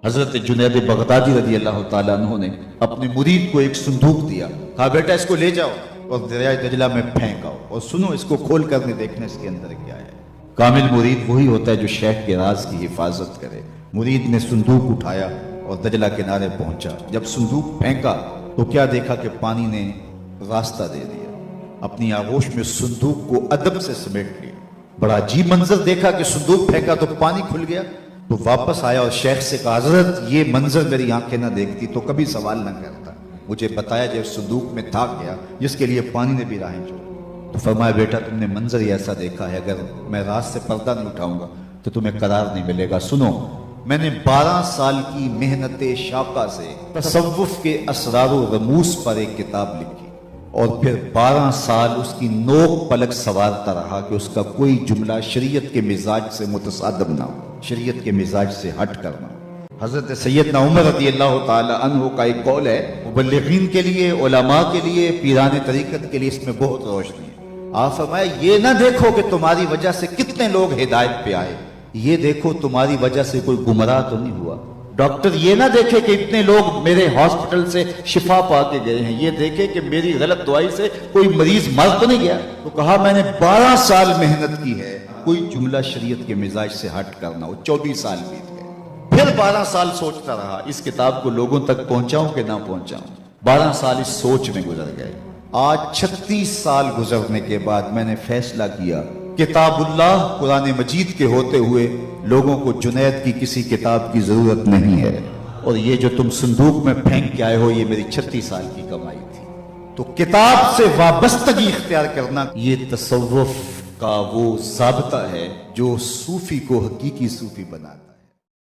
حضرت جنید بغدادی رضی اللہ تعالیٰ عنہ نے اپنے مرید کو ایک صندوق دیا، کہا بیٹا اس کو لے جاؤ اور دریائے دجلہ میں پھینک آؤ اور سنو اس کو کھول کر دیکھنا اس کے اندر کیا ہے۔ کامل مرید وہی ہوتا ہے جو شیخ کے راز کی حفاظت کرے۔ مرید نے صندوق اٹھایا اور دجلہ کنارے پہنچا، جب صندوق پھینکا تو کیا دیکھا کہ پانی نے راستہ دے دیا، اپنی آغوش میں صندوق کو ادب سے سمیٹ لیا۔ بڑا عجیب منظر دیکھا کہ صندوق پھینکا تو پانی کھل گیا، تو واپس آیا اور شیخ سے کہا حضرت یہ منظر میری آنکھیں نہ دیکھتی تو کبھی سوال نہ کرتا، مجھے بتایا جب صندوق میں تھا گیا جس کے لیے پانی نے بھی راہیں چھوڑی۔ تو فرمایا بیٹا تم نے منظر ہی ایسا دیکھا ہے، اگر میں راز سے پردہ نہیں اٹھاؤں گا تو تمہیں قرار نہیں ملے گا۔ سنو میں نے 12 سال کی محنت شاقہ سے تصوف کے اسرار و رموز پر ایک کتاب لکھی اور پھر 12 سال اس کی نوک پلک سوارتا رہا کہ اس کا کوئی جملہ شریعت کے مزاج سے متصادم نہ ہو، شریعت کے مزاج سے ہٹ کرنا۔ حضرت سیدنا عمر رضی اللہ تعالی عنہ کا ایک قول ہے، مبلغین کے لیے، علماء کے لیے، پیران طریقت کے لیے اس میں بہت روشنی ہے۔ آپ فرمائے یہ نہ دیکھو کہ تمہاری وجہ سے کتنے لوگ ہدایت پہ آئے، یہ دیکھو تمہاری وجہ سے کوئی گمراہ تو نہیں ہوا۔ ڈاکٹر یہ نہ دیکھے کہ اتنے لوگ میرے ہاسپٹل سے شفا پا کے گئے ہیں، یہ دیکھے کہ میری غلط دعائی سے کوئی مریض مر تو نہیں گیا۔ تو کہا میں نے 12 سال محنت کی ہے، کوئی جملہ شریعت کے مزاج سے ہٹ کرنا ہو۔ 24 سال بیت گئے، پھر 12 سال سوچتا رہا اس کتاب کو لوگوں تک پہنچاؤں کہ نہ پہنچاؤں۔ 12 سال اس سوچ میں گزر گئے۔ آج 36 سال گزرنے کے بعد میں نے فیصلہ کیا کتاب اللہ قرآن مجید کے ہوتے ہوئے لوگوں کو جنید کی کسی کتاب کی ضرورت نہیں ہے، اور یہ جو تم صندوق میں پھینک کے آئے ہو یہ میری 36 سال کی کمائی تھی۔ تو کتاب سے وابستگی اختیار کرنا یہ تصوف کا وہ ضابطہ ہے جو صوفی کو حقیقی صوفی بناتا ہے۔